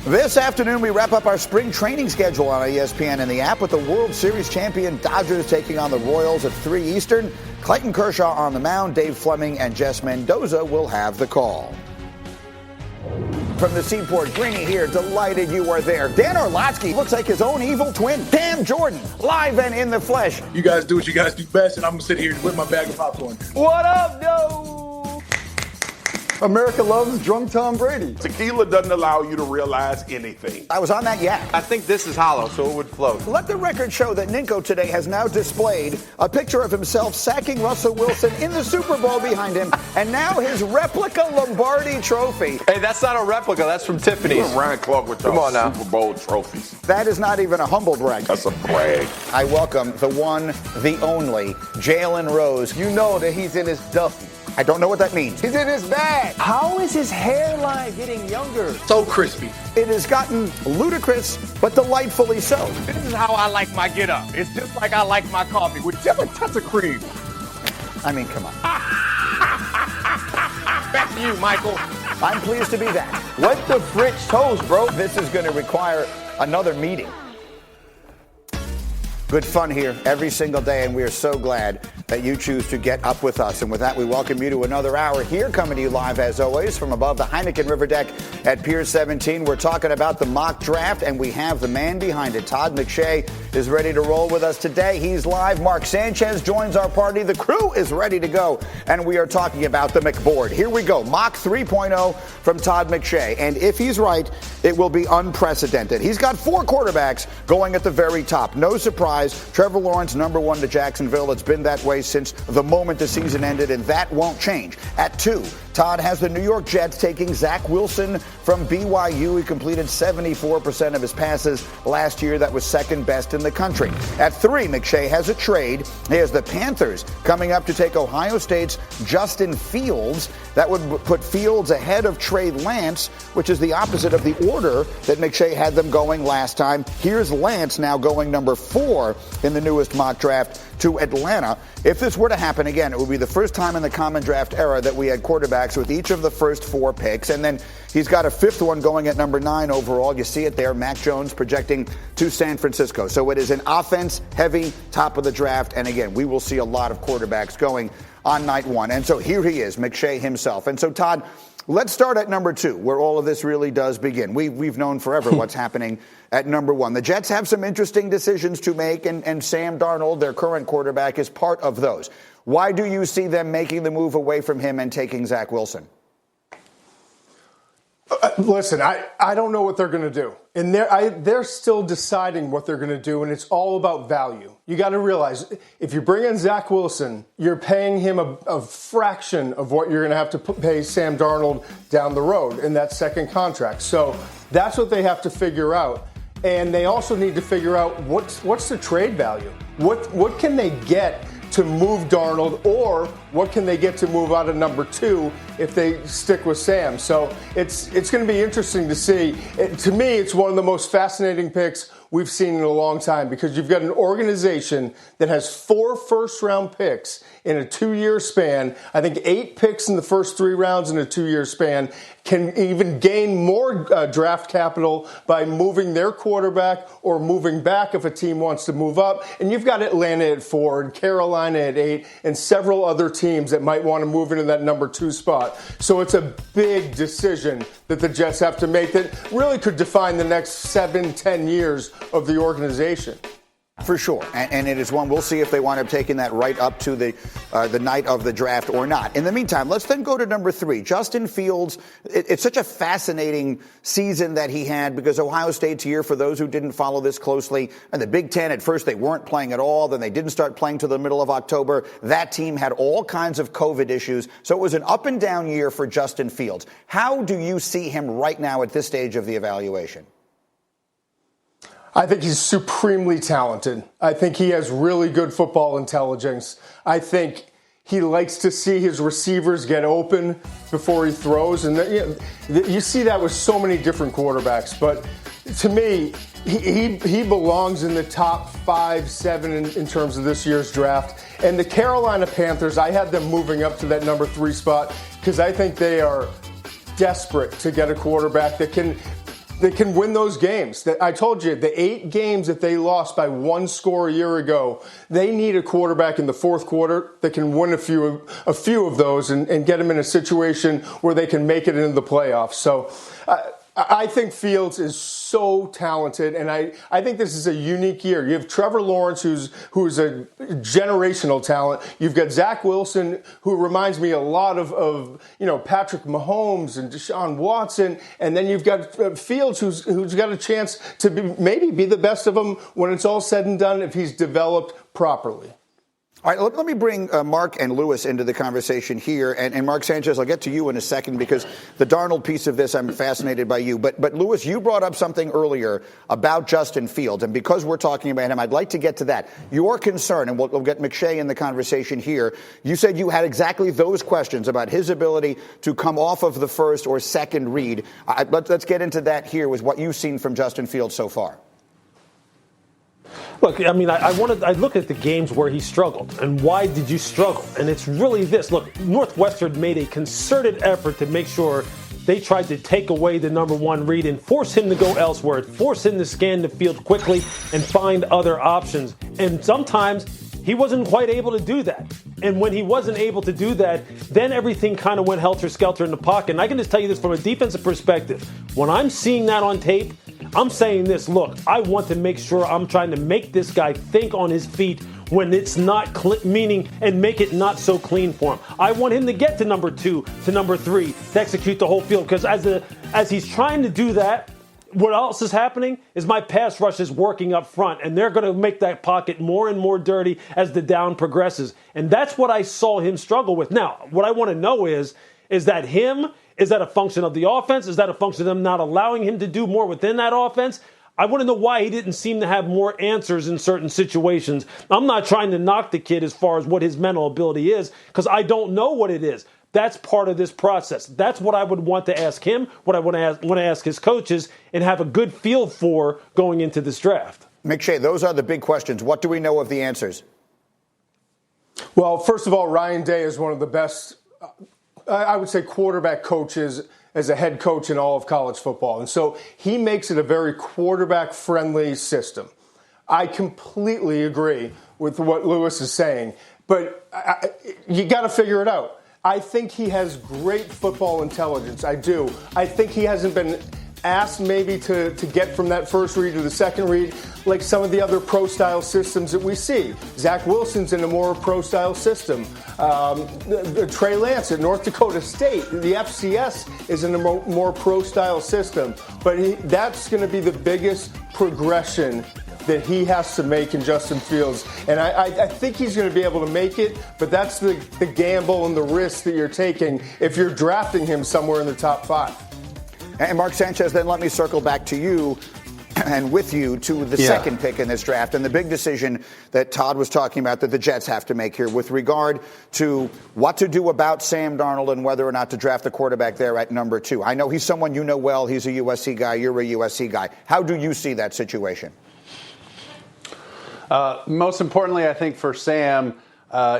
This afternoon, we wrap up our spring training schedule on ESPN and the app with the World Series champion Dodgers taking on the Royals at 3 Eastern. Clayton Kershaw on the mound. Dave Fleming and Jess Mendoza will have the call. From the Seaport, Greeny here, delighted you are there. Dan Orlotsky looks like his own evil twin. Cam Jordan, live and in the flesh. You guys do what you guys do best, and I'm going to sit here with my bag of popcorn. What up, yo? America loves drunk Tom Brady. Tequila doesn't allow you to realize anything. I was on that yak. I think this is hollow, so it would float. Let the record show that Ninko today has now displayed a picture of himself sacking Russell Wilson in the Super Bowl behind him, and now his replica Lombardi trophy. Hey, that's not a replica. That's from Tiffany's. You're Ryan Clark with your Super Bowl trophies. That is not even a humble brag. That's a brag. I welcome the one, the only, Jalen Rose. You know that he's in his duffy. I don't know what that means. He's in his bag. How is his hairline getting younger? So crispy. It has gotten ludicrous, but delightfully so. This is how I like my get up. It's just like I like my coffee with just a touch of cream. I mean, come on. Back to you, Michael. I'm pleased to be that. What the French toast, bro? This is going to require another meeting. Good fun here every single day, and we are so glad that you choose to get up with us. And with that, we welcome you to another hour here, coming to you live, as always, from above the Heineken River Deck at Pier 17. We're talking about the mock draft, and we have the man behind it. Todd McShay is ready to roll with us today. He's live. Mark Sanchez joins our party. The crew is ready to go, and we are talking about the McBoard. Here we go. Mock 3.0 from Todd McShay, and if he's right, it will be unprecedented. He's got 4 quarterbacks going at the very top. No surprise. Trevor Lawrence, number 1 to Jacksonville. It's been that way since the moment the season ended, and that won't change. At 2, Todd has the New York Jets taking Zach Wilson from BYU. He completed 74% of his passes last year. That was second best in the country. At 3, McShay has a trade. He has the Panthers coming up to take Ohio State's Justin Fields. That would put Fields ahead of Trey Lance, which is the opposite of the order that McShay had them going last time. Here's Lance now going number 4 in the newest mock draft to Atlanta. If this were to happen again, it would be the first time in the common draft era that we had quarterbacks with each of the first 4 picks. And then he's got a 5th one going at number 9 overall. You see it there, Mac Jones projecting to San Francisco. So it is an offense-heavy top of the draft. And again, we will see a lot of quarterbacks going on night 1. And so here he is, McShay himself. And so, Todd, let's start at number 2, where all of this really does begin. We've known forever what's happening at number 1. The Jets have some interesting decisions to make, and Sam Darnold, their current quarterback, is part of those. Why do you see them making the move away from him and taking Zach Wilson? Listen, I don't know what they're going to do. And they're still deciding what they're going to do, and it's all about value. You got to realize, if you bring in Zach Wilson, you're paying him a fraction of what you're going to have to pay Sam Darnold down the road in that second contract. So that's what they have to figure out. And they also need to figure out what's the trade value? What can they get to move Darnold, or what can they get to move out of number 2 if they stick with Sam? So it's going to be interesting to see. To me, it's one of the most fascinating picks we've seen in a long time, because you've got an organization that has 4 first-round picks in a 2-year span. I think 8 picks in the first 3 rounds in a 2-year span, can even gain more draft capital by moving their quarterback or moving back if a team wants to move up. And you've got Atlanta at 4 and Carolina at 8 and several other teams that might want to move into that number 2 spot. So it's a big decision that the Jets have to make that really could define the next 7-10 years of the organization. For sure, and it is one we'll see if they wind up taking that right up to the night of the draft or not. In the meantime, let's then go to number 3. Justin Fields, it's such a fascinating season that he had, because Ohio State's year, for those who didn't follow this closely, and the Big Ten, at first they weren't playing at all, then they didn't start playing till the middle of October. That team had all kinds of COVID issues, so it was an up and down year for Justin Fields. How do you see him right now at this stage of the evaluation? I think he's supremely talented. I think he has really good football intelligence. I think he likes to see his receivers get open before he throws. And you see that with so many different quarterbacks. But to me, he belongs in the top 5, 7 in terms of this year's draft. And the Carolina Panthers, I had them moving up to that number 3 spot because I think they are desperate to get a quarterback that can that can win those games. I told you, the 8 games that they lost by 1 score a year ago, they need a quarterback in the fourth quarter that can win a few of those and get them in a situation where they can make it into the playoffs. So I think Fields is so talented, and I think this is a unique year. You have Trevor Lawrence, who's a generational talent. You've got Zach Wilson, who reminds me a lot of Patrick Mahomes and Deshaun Watson, and then you've got Fields, who's got a chance to maybe be the best of them when it's all said and done if he's developed properly. All right, let me bring Mark and Lewis into the conversation here. And Mark Sanchez, I'll get to you in a second because the Darnold piece of this, I'm fascinated by you. But Lewis, you brought up something earlier about Justin Fields. And because we're talking about him, I'd like to get to that. Your concern, and we'll get McShay in the conversation here, you said you had exactly those questions about his ability to come off of the first or second read. Let's get into that here with what you've seen from Justin Fields so far. Look, I mean, I look at the games where he struggled, and why did you struggle? And it's really this. Look, Northwestern made a concerted effort to make sure they tried to take away the number 1 read and force him to go elsewhere, force him to scan the field quickly and find other options. And sometimes he wasn't quite able to do that. And when he wasn't able to do that, then everything kind of went helter-skelter in the pocket. And I can just tell you this from a defensive perspective. When I'm seeing that on tape, I'm saying this, look, I want to make sure I'm trying to make this guy think on his feet when it's not meaning and make it not so clean for him. I want him to get to number 2, to number 3, to execute the whole field. Because as he's trying to do that, what else is happening is my pass rush is working up front, and they're going to make that pocket more and more dirty as the down progresses. And that's what I saw him struggle with. Now, what I want to know is that him? Is that a function of the offense? Is that a function of them not allowing him to do more within that offense? I want to know why he didn't seem to have more answers in certain situations. I'm not trying to knock the kid as far as what his mental ability is, because I don't know what it is. That's part of this process. That's what I would want to ask him, what I want to ask his coaches, and have a good feel for going into this draft. McShay, those are the big questions. What do we know of the answers? Well, first of all, Ryan Day is one of the best I would say quarterback coaches as a head coach in all of college football. And so he makes it a very quarterback-friendly system. I completely agree with what Lewis is saying, but you got to figure it out. I think he has great football intelligence. I do. I think he hasn't been asked maybe to get from that first read to the second read like some of the other pro-style systems that we see. Zach Wilson's in a more pro-style system. Trey Lance at North Dakota State, the FCS is in a more pro-style system. But that's going to be the biggest progression that he has to make in Justin Fields. And I think he's going to be able to make it, but that's the gamble and the risk that you're taking if you're drafting him somewhere in the top 5. And Mark Sanchez, then let me circle back to you and with you to the second pick in this draft and the big decision that Todd was talking about that the Jets have to make here with regard to what to do about Sam Darnold and whether or not to draft the quarterback there at number 2. I know he's someone you know well. He's a USC guy. You're a USC guy. How do you see that situation? Most importantly, I think for Sam,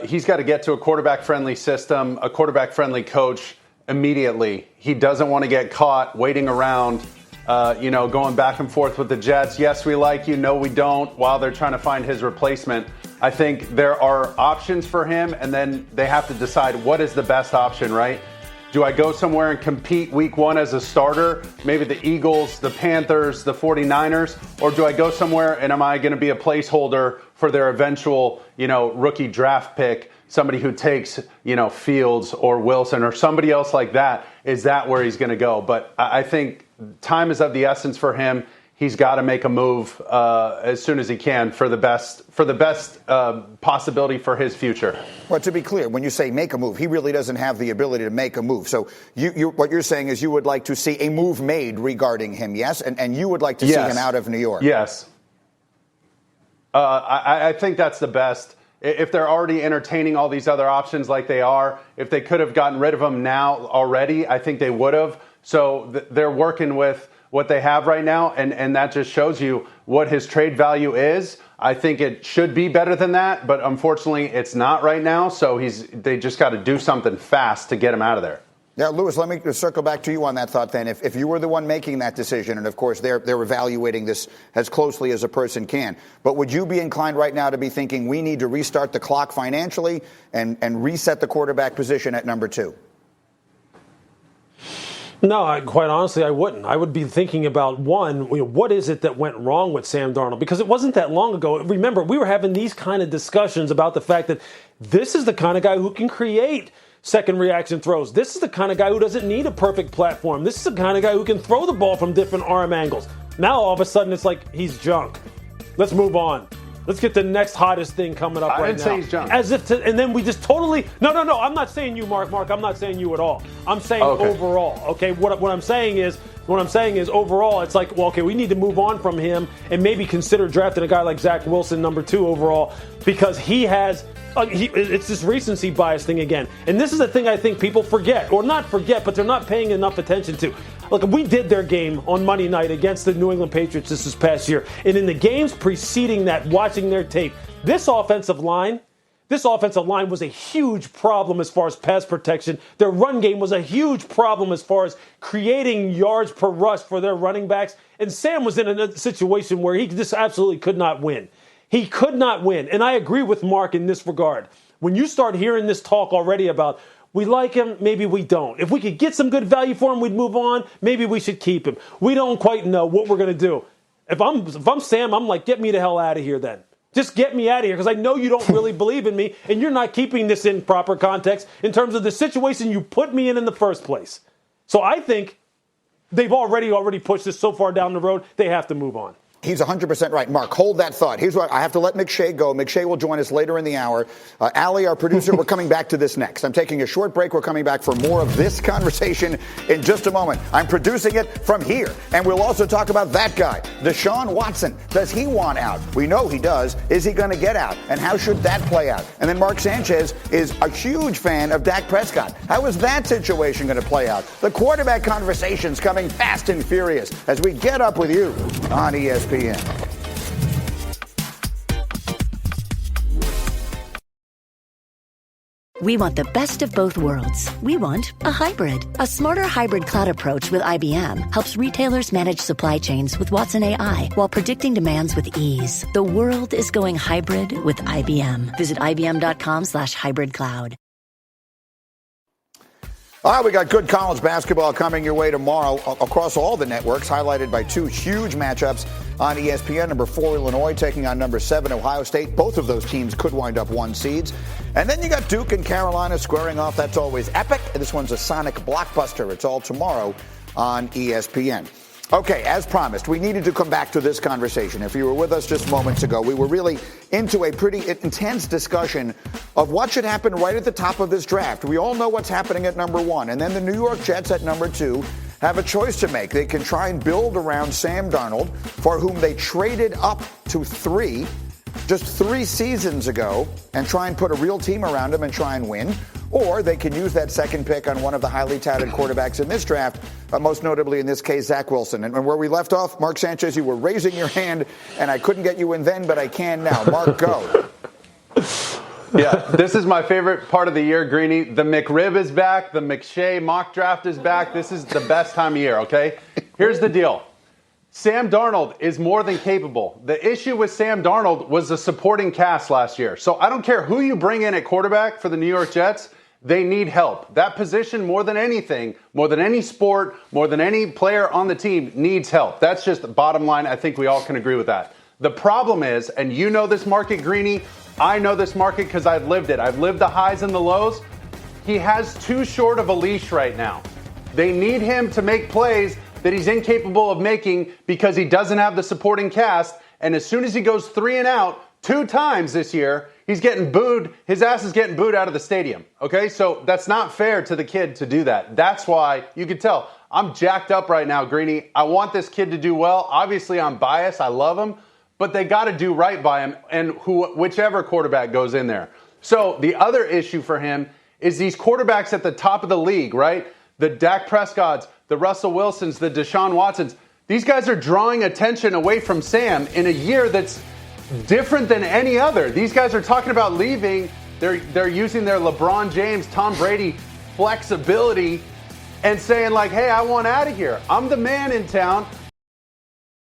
he's got to get to a quarterback-friendly system, a quarterback-friendly coach immediately. He doesn't want to get caught waiting around, going back and forth with the Jets. Yes, we like you. No, we don't, while they're trying to find his replacement. I think there are options for him, and then they have to decide what is the best option, right? Do I go somewhere and compete week 1 as a starter, maybe the Eagles, the Panthers, the 49ers, or do I go somewhere and am I going to be a placeholder for their eventual, rookie draft pick, somebody who takes, Fields or Wilson or somebody else like that? Is that where he's going to go? But I think time is of the essence for him. He's got to make a move as soon as he can for the best possibility for his future. Well, to be clear, when you say make a move, he really doesn't have the ability to make a move. So what you're saying is you would like to see a move made regarding him, yes? And you would like to see him out of New York. Yes. I think that's the best. If they're already entertaining all these other options like they are, if they could have gotten rid of him now already, I think they would have. So they're working with what they have right now, and that just shows you what his trade value is. I think it should be better than that, but unfortunately it's not right now, so they just got to do something fast to get him out of there. Yeah, Lewis, let me circle back to you on that thought then. If you were the one making that decision, and of course they're evaluating this as closely as a person can, but would you be inclined right now to be thinking we need to restart the clock financially and reset the quarterback position at number 2? No, quite honestly, I wouldn't. I would be thinking about, one, what is it that went wrong with Sam Darnold? Because it wasn't that long ago. Remember, we were having these kind of discussions about the fact that this is the kind of guy who can create second reaction throws. This is the kind of guy who doesn't need a perfect platform. This is the kind of guy who can throw the ball from different arm angles. Now, all of a sudden, it's like he's junk. Let's move on. Let's get the next hottest thing coming up right now. I didn't say he's junk. As if and then we just totally. No. I'm not saying you, Mark. I'm not saying you at all. I'm saying overall. Okay. What I'm saying is overall, it's like, well, okay, we need to move on from him and maybe consider drafting a guy like Zach Wilson, number 2 overall, because he has. It's this recency bias thing again. And this is the thing I think people forget, or not forget, but they're not paying enough attention to. Look, we did their game on Monday night against the New England Patriots this past year. And in the games preceding that, watching their tape, this offensive line was a huge problem as far as pass protection. Their run game was a huge problem as far as creating yards per rush for their running backs. And Sam was in a situation where he just absolutely could not win. He could not win. And I agree with Mark in this regard. When you start hearing this talk already about, we like him, maybe we don't. If we could get some good value for him, we'd move on. Maybe we should keep him. We don't quite know what we're going to do. If I'm Sam, I'm like, get me the hell out of here then. Just get me out of here, because I know you don't really believe in me, and you're not keeping this in proper context in terms of the situation you put me in the first place. So I think they've already pushed this so far down the road, they have to move on. He's 100% right. Mark, hold that thought. Here's what I have to let McShay go. McShay will join us later in the hour. Allie, our producer, we're coming back to this next. I'm taking a short break. We're coming back for more of this conversation in just a moment. I'm producing it from here. And we'll also talk about that guy, Deshaun Watson. Does he want out? We know he does. Is he going to get out? And how should that play out? And then Mark Sanchez is a huge fan of Dak Prescott. How is that situation going to play out? The quarterback conversation's coming fast and furious as we get up with you on ESPN. We want the best of both worlds. We want a hybrid. A smarter hybrid cloud approach with IBM helps retailers manage supply chains with Watson AI while predicting demands with ease. The world is going hybrid with IBM. Visit IBM.com/hybrid cloud. All right, we got good college basketball coming your way tomorrow across all the networks, highlighted by 2 huge matchups on ESPN. Number 4, Illinois, taking on number 7, Ohio State. Both of those teams could wind up 1 seeds. And then you got Duke and Carolina squaring off. That's always epic. And this one's a sonic blockbuster. It's all tomorrow on ESPN. Okay, as promised, we needed to come back to this conversation. If you were with us just moments ago, we were really into a pretty intense discussion of what should happen right at the top of this draft. We all know what's happening at number 1, and then the New York Jets at number 2 have a choice to make. They can try and build around Sam Darnold, for whom they traded up to 3 just 3 seasons ago, and try and put a real team around him and try and win. Or they can use that second pick on one of the highly touted quarterbacks in this draft, most notably in this case, Zach Wilson. And where we left off, Mark Sanchez, you were raising your hand, and I couldn't get you in then, but I can now. Mark, go. Yeah, this is my favorite part of the year, Greeny. The McRib is back. The McShay mock draft is back. This is the best time of year, okay? Here's the deal. Sam Darnold is more than capable. The issue with Sam Darnold was the supporting cast last year. So I don't care who you bring in at quarterback for the New York Jets, they need help. That position, more than anything, more than any sport, more than any player on the team, needs help. That's just the bottom line. I think we all can agree with that. The problem is, and you know this market, Greeny, I know this market because I've lived it. I've lived the highs and the lows. He has too short of a leash right now. They need him to make plays that he's incapable of making because he doesn't have the supporting cast. And as soon as he goes 3 and out 2 times this year, he's getting booed. His ass is getting booed out of the stadium. Okay, so that's not fair to the kid to do that. That's why you can tell I'm jacked up right now, Greeny. I want this kid to do well. Obviously, I'm biased. I love him. But they got to do right by him and whichever quarterback goes in there. So the other issue for him is these quarterbacks at the top of the league, right? The Dak Prescotts, the Russell Wilsons, the Deshaun Watsons. These guys are drawing attention away from Sam in a year that's different than any other. These guys are talking about leaving. They're using their LeBron James, Tom Brady flexibility and saying like, hey, I want out of here. I'm the man in town.